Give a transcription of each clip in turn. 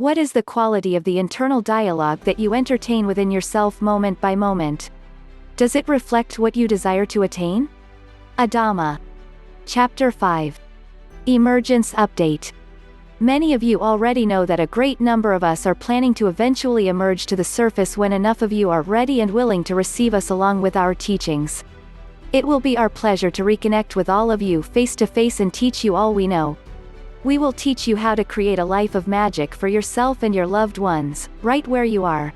What is the quality of the internal dialogue that you entertain within yourself moment by moment? Does it reflect what you desire to attain? Adama. Chapter 5. Emergence Update. Many of you already know that a great number of us are planning to eventually emerge to the surface when enough of you are ready and willing to receive us along with our teachings. It will be our pleasure to reconnect with all of you face to face and teach you all we know. We will teach you how to create a life of magic for yourself and your loved ones, right where you are.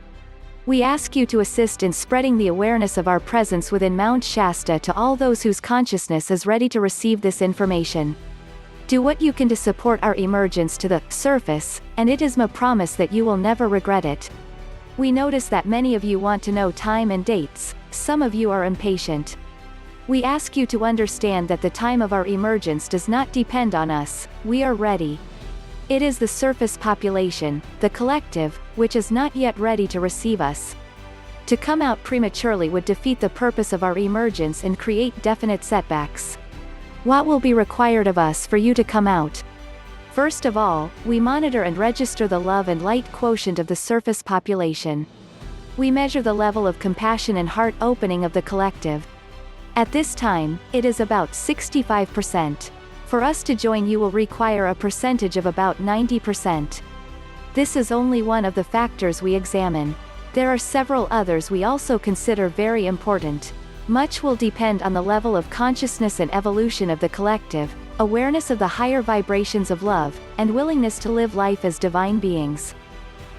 We ask you to assist in spreading the awareness of our presence within Mount Shasta to all those whose consciousness is ready to receive this information. Do what you can to support our emergence to the surface, and it is my promise that you will never regret it. We notice that many of you want to know time and dates, some of you are impatient. We ask you to understand that the time of our emergence does not depend on us, we are ready. It is the surface population, the collective, which is not yet ready to receive us. To come out prematurely would defeat the purpose of our emergence and create definite setbacks. What will be required of us for you to come out? First of all, we monitor and register the love and light quotient of the surface population. We measure the level of compassion and heart opening of the collective. At this time, it is about 65%. For us to join you will require a percentage of about 90%. This is only one of the factors we examine. There are several others we also consider very important. Much will depend on the level of consciousness and evolution of the collective, awareness of the higher vibrations of love, and willingness to live life as divine beings.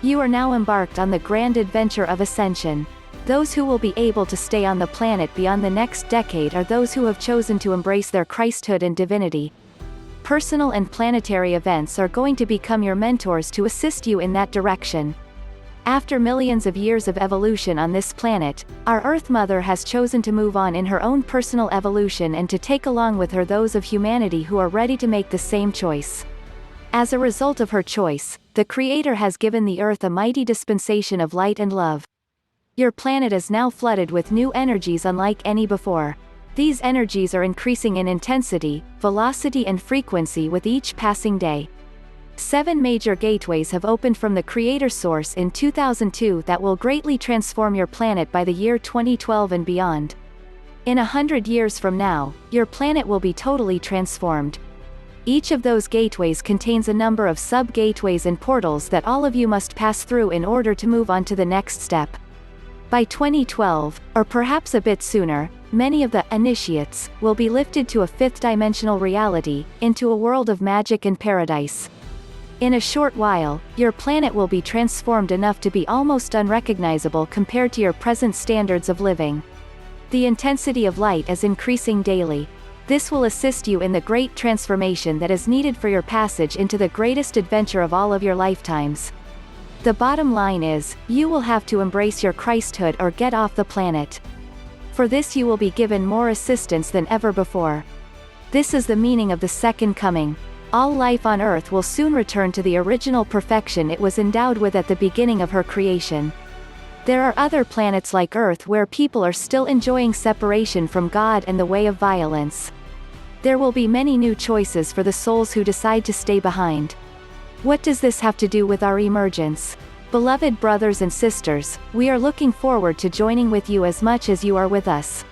You are now embarked on the grand adventure of ascension. Those who will be able to stay on the planet beyond the next decade are those who have chosen to embrace their Christhood and divinity. Personal and planetary events are going to become your mentors to assist you in that direction. After millions of years of evolution on this planet, our Earth Mother has chosen to move on in her own personal evolution and to take along with her those of humanity who are ready to make the same choice. As a result of her choice, the Creator has given the Earth a mighty dispensation of light and love. Your planet is now flooded with new energies unlike any before. These energies are increasing in intensity, velocity and frequency with each passing day. 7 major gateways have opened from the Creator Source in 2002 that will greatly transform your planet by the year 2012 and beyond. In 100 years from now, your planet will be totally transformed. Each of those gateways contains a number of sub-gateways and portals that all of you must pass through in order to move on to the next step. By 2012, or perhaps a bit sooner, many of the initiates will be lifted to a fifth-dimensional reality, into a world of magic and paradise. In a short while, your planet will be transformed enough to be almost unrecognizable compared to your present standards of living. The intensity of light is increasing daily. This will assist you in the great transformation that is needed for your passage into the greatest adventure of all of your lifetimes. The bottom line is, you will have to embrace your Christhood or get off the planet. For this you will be given more assistance than ever before. This is the meaning of the second coming. All life on Earth will soon return to the original perfection it was endowed with at the beginning of her creation. There are other planets like Earth where people are still enjoying separation from God and the way of violence. There will be many new choices for the souls who decide to stay behind. What does this have to do with our emergence? Beloved brothers and sisters, we are looking forward to joining with you as much as you are with us.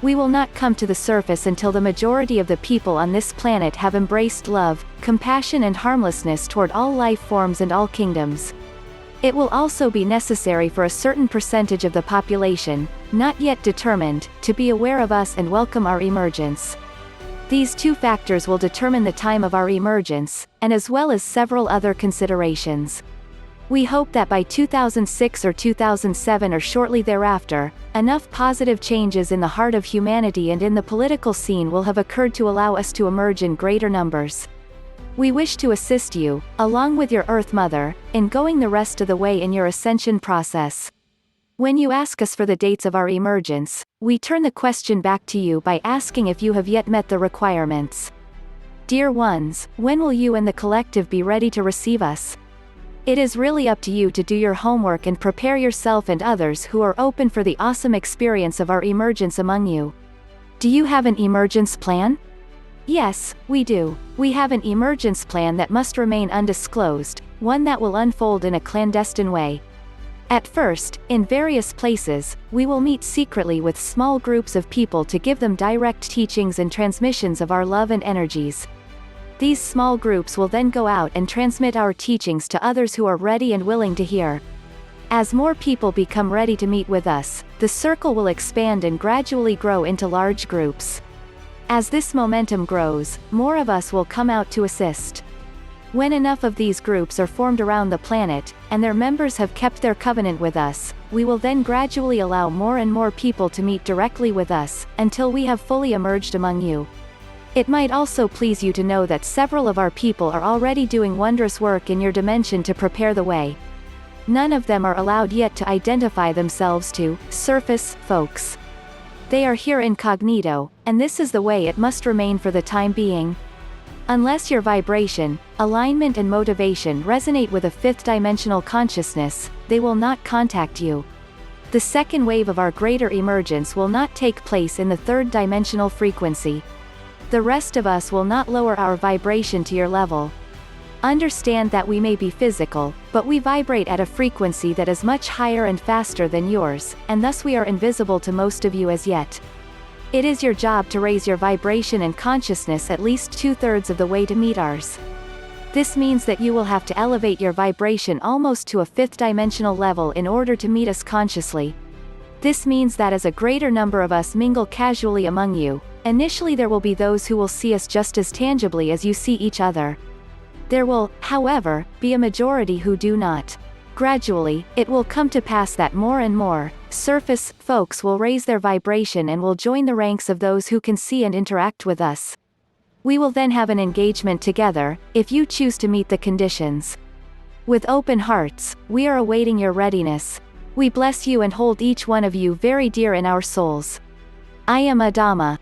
We will not come to the surface until the majority of the people on this planet have embraced love, compassion and harmlessness toward all life forms and all kingdoms. It will also be necessary for a certain percentage of the population, not yet determined, to be aware of us and welcome our emergence. These 2 factors will determine the time of our emergence, and as well as several other considerations. We hope that by 2006 or 2007 or shortly thereafter, enough positive changes in the heart of humanity and in the political scene will have occurred to allow us to emerge in greater numbers. We wish to assist you, along with your Earth Mother, in going the rest of the way in your ascension process. When you ask us for the dates of our emergence, we turn the question back to you by asking if you have yet met the requirements. Dear ones, when will you and the collective be ready to receive us? It is really up to you to do your homework and prepare yourself and others who are open for the awesome experience of our emergence among you. Do you have an emergence plan? Yes, we do. We have an emergence plan that must remain undisclosed. one that will unfold in a clandestine way. At first, in various places, we will meet secretly with small groups of people to give them direct teachings and transmissions of our love and energies. These small groups will then go out and transmit our teachings to others who are ready and willing to hear. As more people become ready to meet with us, the circle will expand and gradually grow into large groups. As this momentum grows, more of us will come out to assist. When enough of these groups are formed around the planet, and their members have kept their covenant with us, we will then gradually allow more and more people to meet directly with us, until we have fully emerged among you. It might also please you to know that several of our people are already doing wondrous work in your dimension to prepare the way. None of them are allowed yet to identify themselves to surface folks. They are here incognito, and this is the way it must remain for the time being. Unless your vibration, alignment and motivation resonate with a fifth-dimensional consciousness, they will not contact you. The second wave of our greater emergence will not take place in the third-dimensional frequency. The rest of us will not lower our vibration to your level. Understand that we may be physical, but we vibrate at a frequency that is much higher and faster than yours, and thus we are invisible to most of you as yet. It is your job to raise your vibration and consciousness at least 2/3 of the way to meet ours. This means that you will have to elevate your vibration almost to a fifth-dimensional level in order to meet us consciously. This means that as a greater number of us mingle casually among you, initially there will be those who will see us just as tangibly as you see each other. There will, however, be a majority who do not. Gradually, it will come to pass that more and more surface folks will raise their vibration and will join the ranks of those who can see and interact with us. We will then have an engagement together, if you choose to meet the conditions. With open hearts, we are awaiting your readiness. We bless you and hold each one of you very dear in our souls. I am Adama.